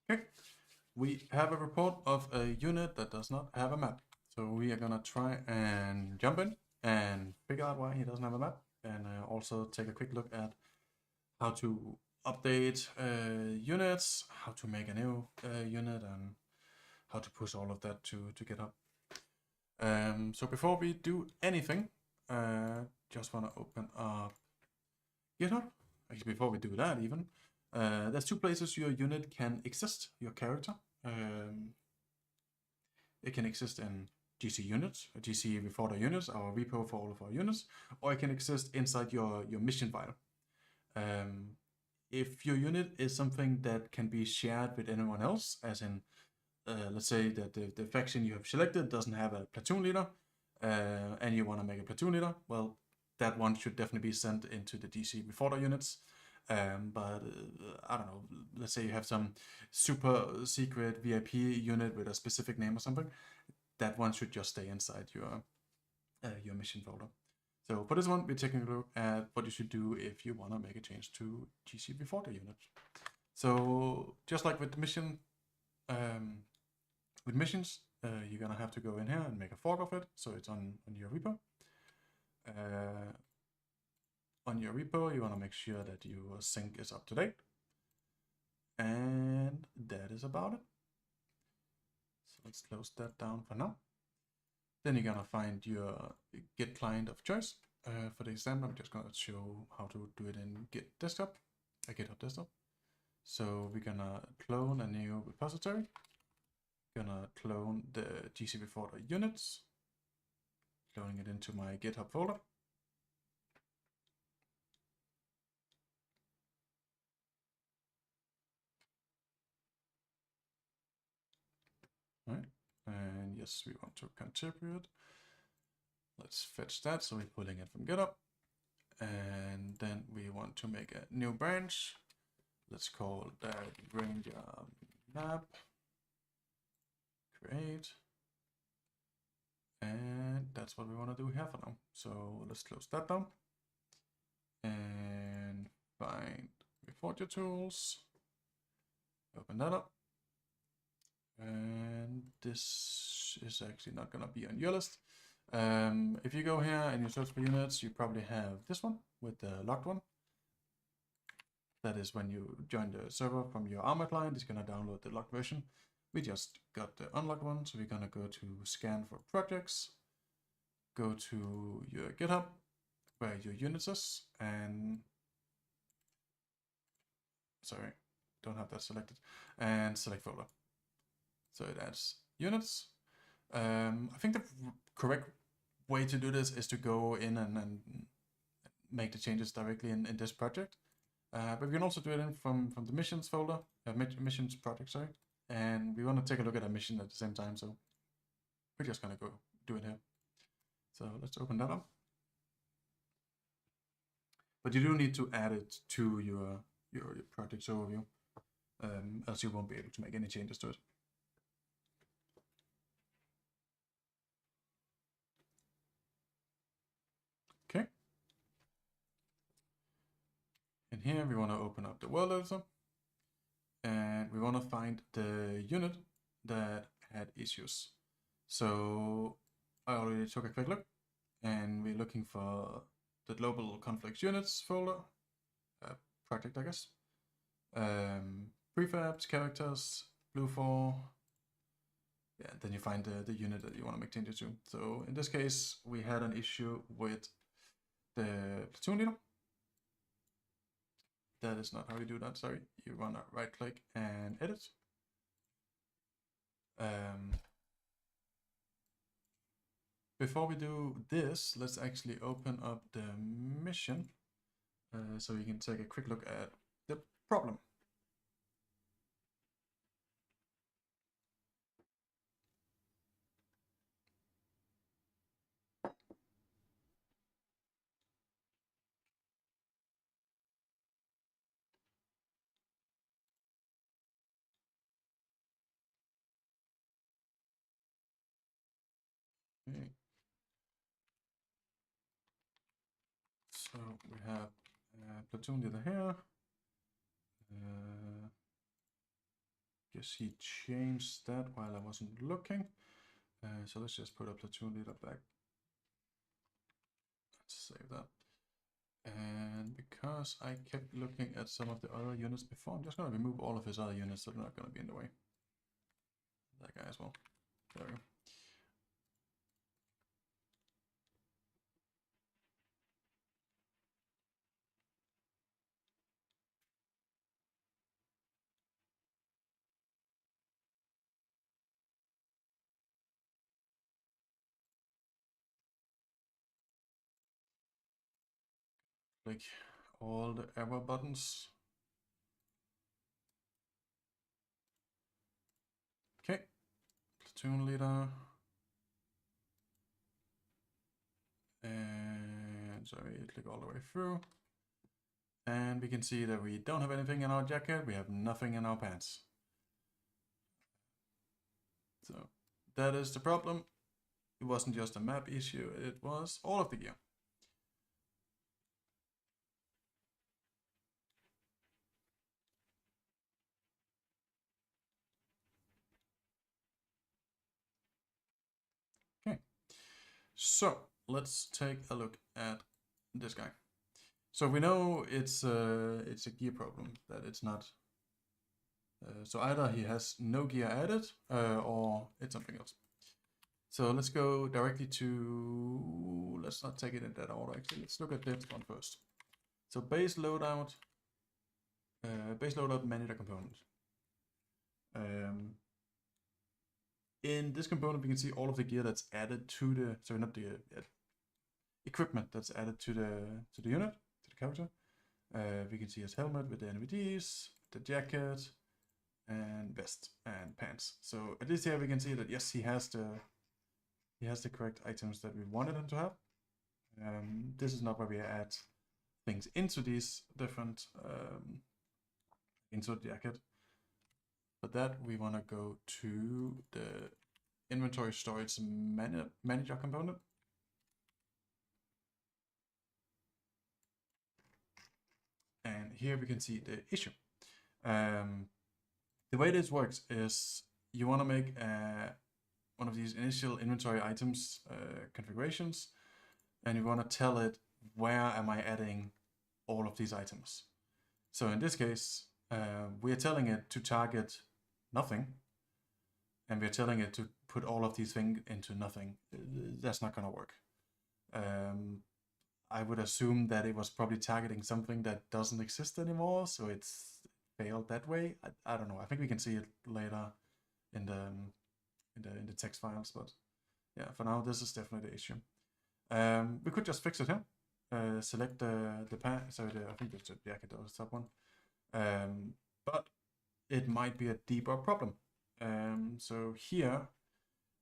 Okay, we have a report of a unit that does not have a map. So we are gonna try and jump in and figure out why he doesn't have a map, and also take a quick look at how to update units, how to make a new unit, and how to push all of that to GitHub. So before we do anything, just want to open up GitHub. Actually, before we do that even, there's two places your unit can exist, your character. It can exist in GC units, GC before the units, our repo for all of our units, or it can exist inside your mission file. If your unit is something that can be shared with anyone else, as in, let's say that the faction you have selected doesn't have a platoon leader, and you want to make a platoon leader, well, that one should definitely be sent into the DC before the units. But I don't know, let's say you have some super secret VIP unit with a specific name or something, that one should just stay inside your mission folder. So for this one, we're taking a look at what you should do if you want to make a change to GC before the unit. So just like with the mission, with missions, you're gonna have to go in here and make a fork of it, so it's on your repo. On your repo, you want to make sure that your sync is up to date. And that is about it. So let's close that down for now. Then you're gonna find your Git client of choice. For the example, I'm just gonna show how to do it in Git desktop, GitHub desktop. So we're gonna clone a new repository. Gonna clone the GC before the units, cloning it into my GitHub folder. Right, and yes, we want to contribute. Let's fetch that, so we're pulling it from GitHub. And then we want to make a new branch. Let's call that Ranger map. Create. And that's what we want to do here for now. So let's close that down. And find report your tools. Open that up. And this is actually not going to be on your list. If you go here and you search for units, you probably have this one with the locked one. That is when you join the server from your Armor client, it's going to download the locked version. We just got the unlocked one, so we're going to go to scan for projects, go to your GitHub, where your units is, and sorry, don't have that selected, and select folder. So it adds units. I think the correct way to do this is to go in and make the changes directly in this project. But we can also do it in from the missions folder, missions project, sorry. And we want to take a look at a mission at the same time, so we're just gonna go do it here. So let's open that up. But you do need to add it to your project overview, else you won't be able to make any changes to it. Okay. And here we want to open up the world editor, and we want to find the unit that had issues. So I already took a quick look, and we're looking for the global conflicts units folder, project, I guess. Prefabs, characters, blue 4. Yeah, then you find the unit that you want to make changes to. So in this case, we had an issue with the platoon leader. That is not how you do that, sorry. You want to right click and edit. Before we do this, let's actually open up the mission so you can take a quick look at the problem. Okay. So we have platoon leader here, guess he changed that while I wasn't looking. So let's just put a platoon leader back. Let's save that. And because I kept looking at some of the other units before, I'm just going to remove all of his other units so they're not going to be in the way. That guy as well. There we go. Click all the arrow buttons. Okay, platoon leader. And so we click all the way through. And we can see that we don't have anything in our jacket, we have nothing in our pants. So that is the problem. It wasn't just a map issue, it was all of the gear. Okay, so let's take a look at this guy. So we know it's a gear problem, that it's not. So either he has no gear added or it's something else. So let's go directly to, let's not take it in that order actually, let's look at this one first. So BaseLoadoutManagerComponent. In this component we can see all of the gear that's added to the, so not the equipment that's added to the unit, to the character. We can see his helmet with the NVDs, the jacket, and vest and pants. So at least here we can see that yes, he has the correct items that we wanted him to have. This is not where we add things into these different into the jacket. For that we want to go to the inventory storage manager component. And here we can see the issue. The way this works is you want to make one of these initial inventory items configurations, and you want to tell it where am I adding all of these items. So in this case, we're telling it to target nothing, and we're telling it to put all of these things into nothing. That's not going to work. I would assume that it was probably targeting something that doesn't exist anymore, so it's failed that way. I don't know. I think we can see it later in the text files, but yeah, for now this is definitely the issue. We could just fix it here. Select the path. So I think it's the jacket or the top one. But it might be a deeper problem. So here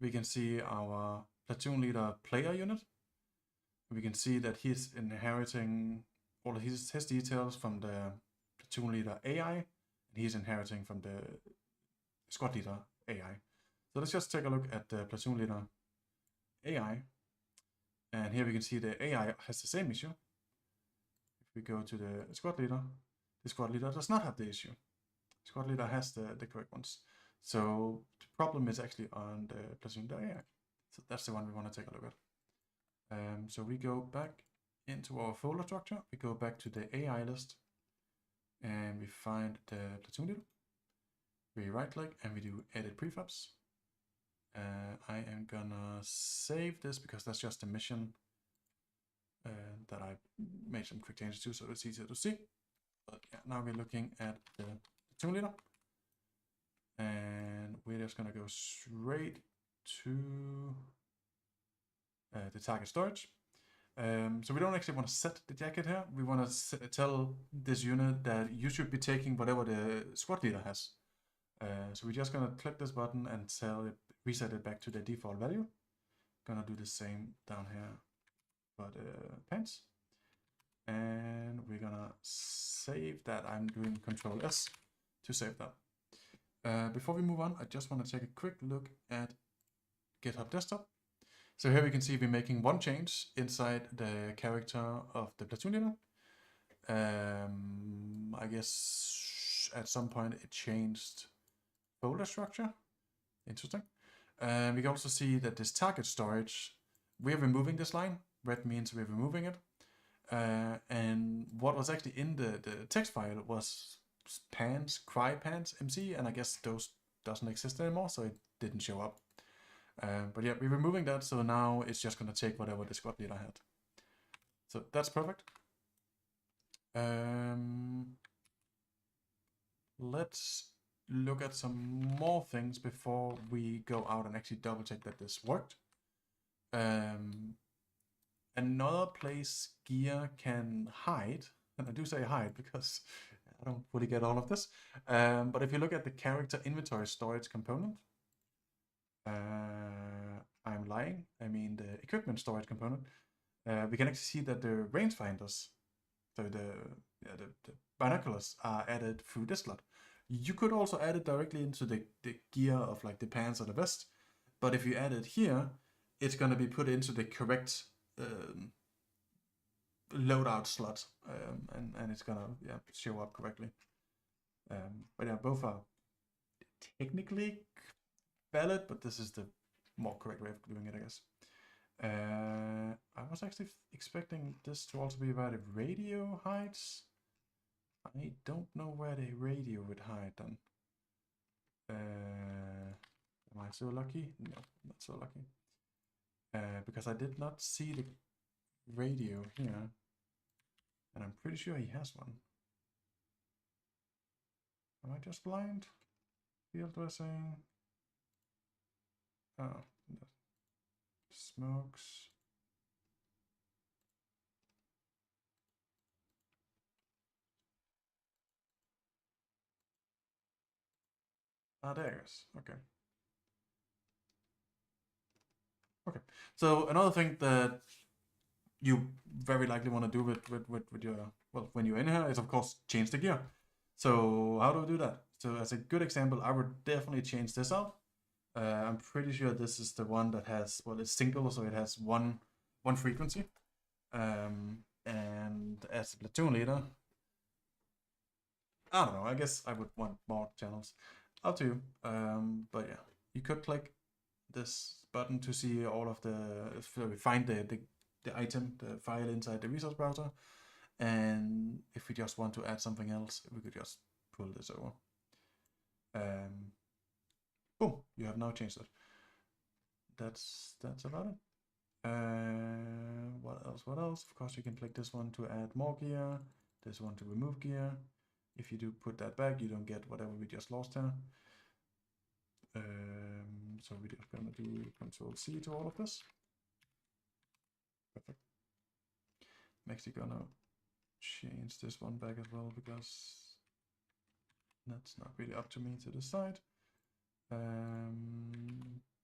we can see our platoon leader player unit. We can see that he's inheriting all of his details from the platoon leader AI, and he's inheriting from the squad leader AI. So let's just take a look at the platoon leader AI. And here we can see the AI has the same issue. If we go to the squad leader does not have the issue. The squad leader has the correct ones. So the problem is actually on the platoon leader AI. So that's the one we want to take a look at. So we go back into our folder structure, we go back to the AI list, and we find the platoon leader. We right click and we do edit prefabs. I am gonna save this because that's just a mission that I made some quick changes to, so it's easier to see. But yeah, now we're looking at the platoon leader, and we're just gonna go straight to the target storage. So we don't actually want to set the jacket here. We want to tell this unit that you should be taking whatever the squad leader has. So we're just gonna click this button and tell it, reset it back to the default value. Gonna do the same down here for the pants. And we're gonna save that. I'm doing Control S to save that. Before we move on, I just want to take a quick look at GitHub Desktop. So here we can see we're making one change inside the character of the platoon leader. I guess at some point it changed folder structure. Interesting. We can also see that this target storage, we're removing this line. Red means we're removing it. And what was actually in the text file was pans, cry pans, MC, and I guess those doesn't exist anymore, so it didn't show up. But yeah, we're removing that, so now it's just going to take whatever the squad leader had. So that's perfect. Let's look at some more things before we go out and actually double check that this worked. Another place gear can hide, and I do say hide because I don't fully get all of this, but if you look at the character inventory storage component, I'm lying, I mean the equipment storage component, we can actually see that the rangefinders, so the binoculars are added through this slot. You could also add it directly into the gear of like the pants or the vest, but if you add it here, it's going to be put into the correct loadout slot, and it's gonna show up correctly. But yeah, both are technically valid, but this is the more correct way of doing it, I guess. I was actually expecting this to also be where the radio hides. I don't know where the radio would hide then. Am I so lucky? No, not so lucky. Because I did not see the radio here. And I'm pretty sure he has one. Am I just blind? Field dressing. Oh, smokes. Ah, there it is. Okay. Okay. So another thing that you very likely want to do with your, well, when you're in here is of course change the gear. So how do we do that? So as a good example, I would definitely change this out. I'm pretty sure this is the one that has, well, it's single, so it has one frequency. And as a platoon leader, I don't know, I guess I would want more channels. Up to you. But yeah, you could click this button to see all of the, find the item, the file inside the resource browser. And if we just want to add something else, we could just pull this over. Boom, you have now changed it. That's about it. What else? Of course, you can click this one to add more gear, this one to remove gear. If you do put that back, you don't get whatever we just lost here. So we're just gonna do Control-C to all of this. Perfect. I'm actually gonna change this one back as well, because that's not really up to me to decide.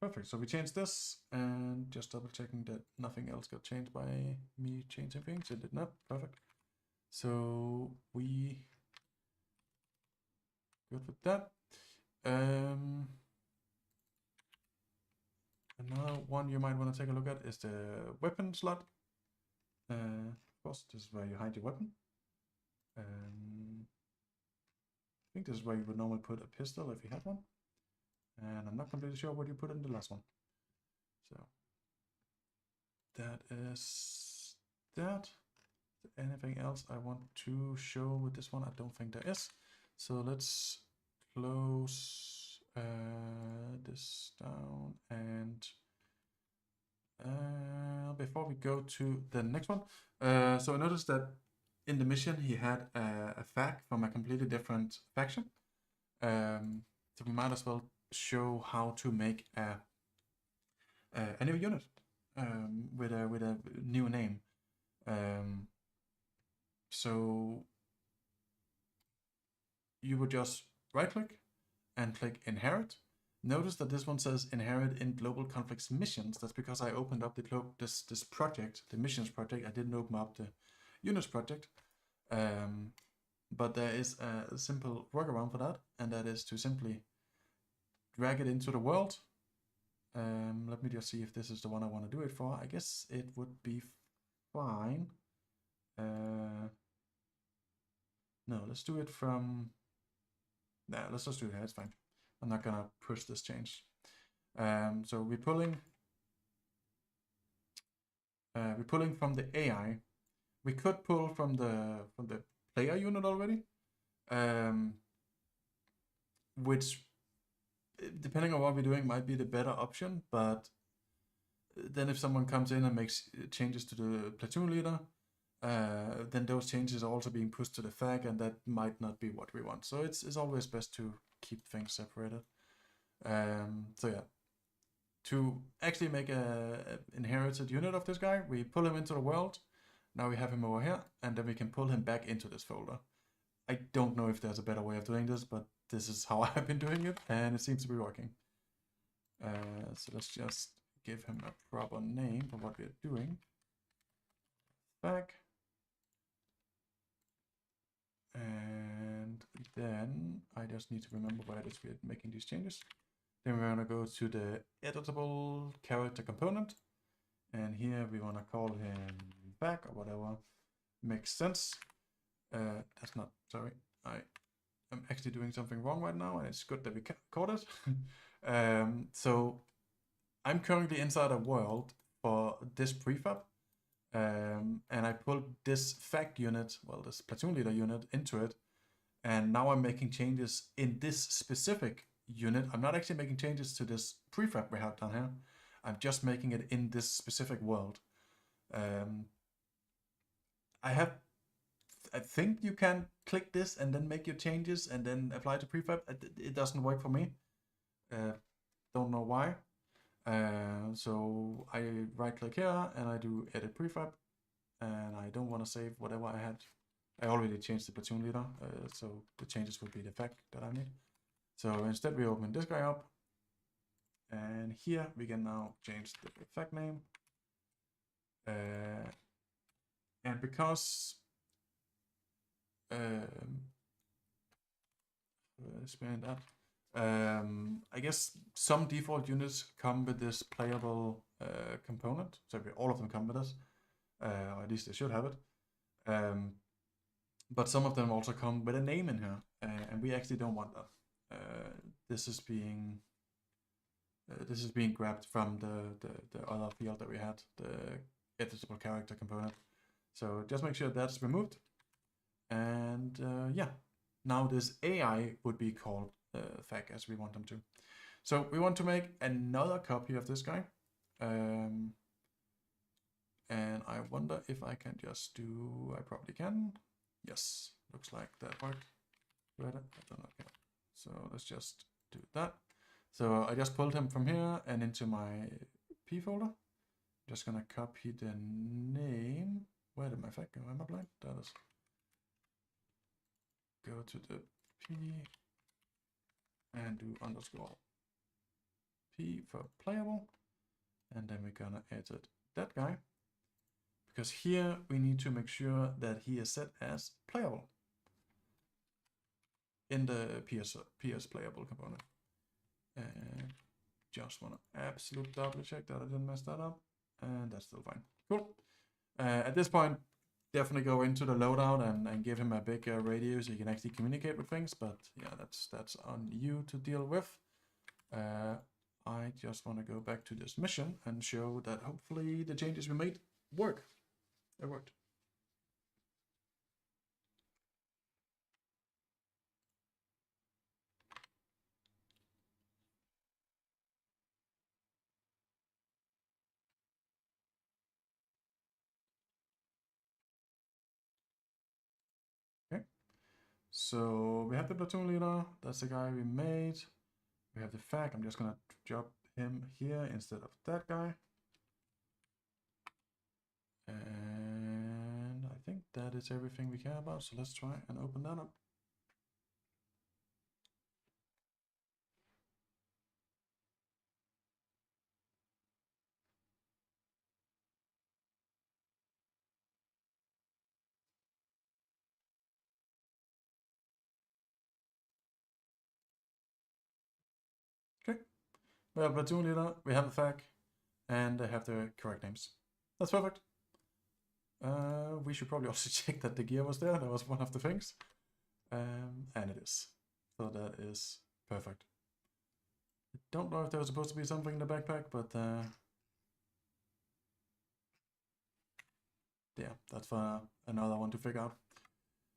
Perfect, so we changed this, and just double checking that nothing else got changed by me changing things. It did not. Perfect. So we good with that. Another one you might want to take a look at is the weapon slot. Of course, this is where you hide your weapon. I think this is where you would normally put a pistol if you had one. And I'm not completely sure what you put in the last one. So that is that. Anything else I want to show with this one? I don't think there is. So let's close this down, and before we go to the next one, so I noticed that in the mission he had a fag from a completely different faction. So we might as well show how to make a new unit with a new name. So you would just right click and click inherit. Notice that this one says inherit in global conflicts missions. That's because I opened up this project, the missions project. I didn't open up the units project. But there is a simple workaround for that, and that is to simply drag it into the world. Let me just see if this is the one I want to do it for. I guess it would be fine. No, let's do it from... Nah, let's just do it here, it's fine. I'm not gonna push this change. So we're pulling from the AI. We could pull from the player unit already, which, depending on what we're doing, might be the better option. But then if someone comes in and makes changes to the platoon leader, then those changes are also being pushed to the FAQ, and that might not be what we want. So it's always best to keep things separated. So yeah, to actually make a inherited unit of this guy, we pull him into the world. Now we have him over here, and then we can pull him back into this folder. I don't know if there's a better way of doing this, but this is how I've been doing it, and it seems to be working. So let's just give him a proper name for what we're doing. Back. And then I just need to remember where it is we're making these changes. Then we're gonna go to the editable character component. And here we wanna call him back or whatever makes sense. That's not, sorry. I am actually doing something wrong right now, and it's good that we caught it. So I'm currently inside a world for this prefab. And I pulled this fact unit, well, this platoon leader unit into it. And now I'm making changes in this specific unit. I'm not actually making changes to this prefab we have down here. I'm just making it in this specific world. I think you can click this and then make your changes and then apply to prefab. It doesn't work for me. Don't know why. So I right click here and I do edit prefab, and I don't want to save whatever I had. I already changed the platoon leader, so the changes would be the fact that I need. So instead we open this guy up, and here we can now change the fact name. And because expand that. I guess some default units come with this playable component, so all of them come with this, or at least they should have it. But some of them also come with a name in here, and we actually don't want that. This is being grabbed from the other field that we had, the editable character component. So just make sure that's removed, and yeah, now this AI would be called FAQ as we want them to. So we want to make another copy of this guy. And I wonder if I can just do, I probably can. Yes, looks like that worked. I don't know. Okay. So let's just do that. So I just pulled him from here and into my P folder. Just gonna copy the name. Where did my FAQ go? Am I blind? That is. Go to the P and do underscore P for playable. And then we're gonna edit that guy, because here we need to make sure that he is set as playable in the PS playable component. And just wanna absolute double check that I didn't mess that up, and that's still fine. Cool. At this point, definitely go into the loadout and give him a big radio so you can actually communicate with things. But yeah, that's on you to deal with. I just want to go back to this mission and show that hopefully the changes we made work. It worked. Okay. So we have the platoon leader. That's the guy we made. We have the FAQ. I'm just going to drop him here instead of that guy. And I think that is everything we care about. So let's try and open that up. Okay. We have platoon leader, we have the FAQ, and they have the correct names. That's perfect. We should probably also check that the gear was there. That was one of the things. And it is. So that is perfect. I don't know if there was supposed to be something in the backpack, but yeah, that's for another one to figure out.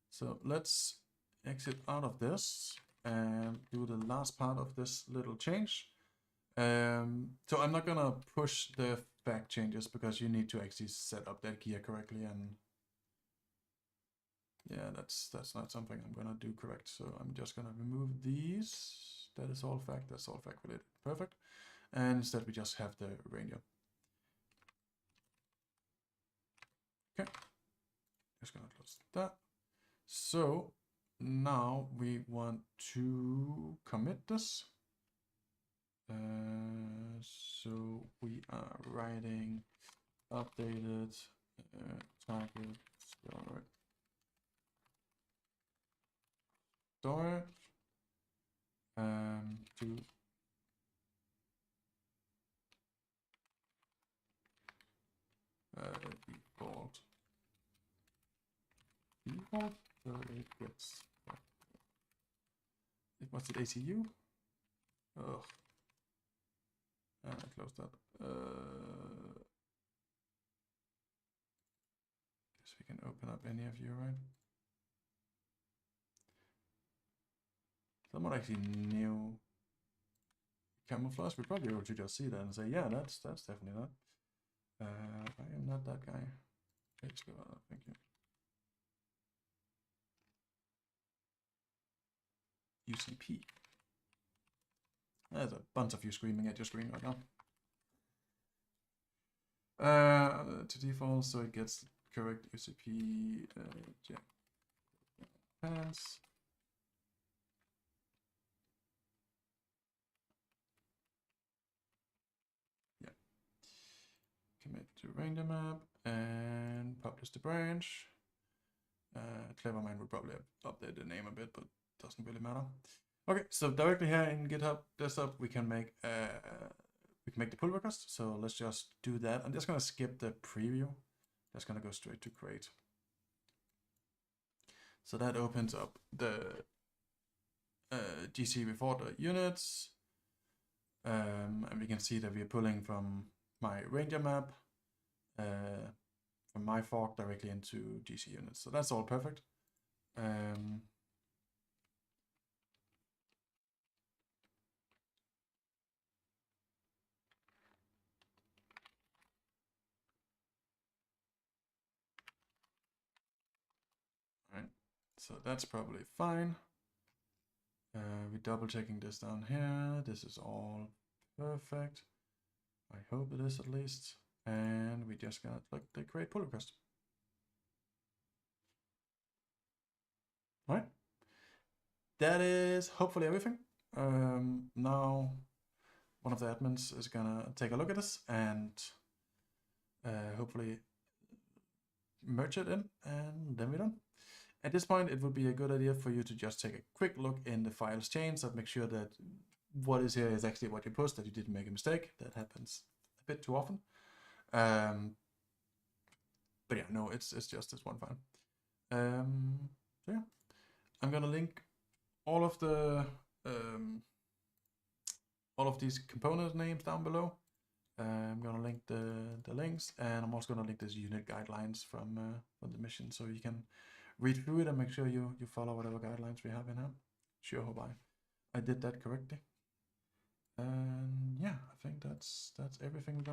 So let's exit out of this and do the last part of this little change. So I'm not gonna push the fact changes because you need to actually set up that gear correctly, and yeah, that's not something I'm gonna do correct. So I'm just gonna remove these. That is all fact. That's all fact related. Perfect. And instead we just have the ranger. Okay. Just gonna close that. So now we want to commit this. So we are writing updated target storage to default, so it gets, what's it, ACU? Ugh. And I closed that. Guess we can open up any of you, right? Someone actually knew camouflage. We probably able to just see that and say, yeah, that's definitely that. I am not that guy. Let's go out. Thank you. UCP. There's a bunch of you screaming at your screen right now. To default, so it gets correct UCP. Pants. Yeah. Commit to render map and publish the branch. Clever mind would probably update the name a bit, but doesn't really matter. Okay, so directly here in GitHub desktop, we can make the pull request. So let's just do that. I'm just gonna skip the preview. Just gonna go straight to create. So that opens up the GC before the units, and we can see that we are pulling from my ranger map, from my fork directly into GC units. So that's all perfect. Right, so that's probably fine. We're double checking this down here. This is all perfect. I hope it is at least. And we just got like the create pull request. All right. That is hopefully everything. Now one of the admins is gonna take a look at this and hopefully merge it in, and then we're done. At this point, it would be a good idea for you to just take a quick look in the files chains and make sure that what is here is actually what you post, that you didn't make a mistake. That happens a bit too often. But yeah, no, it's just this one file. So yeah, I'm gonna link all of the all of these component names down below. I'm gonna link the links, and I'm also gonna link this unit guidelines from the mission, so you can read through it and make sure you follow whatever guidelines we have in here. Sure hope I did that correctly. And yeah, I think that's everything we're gonna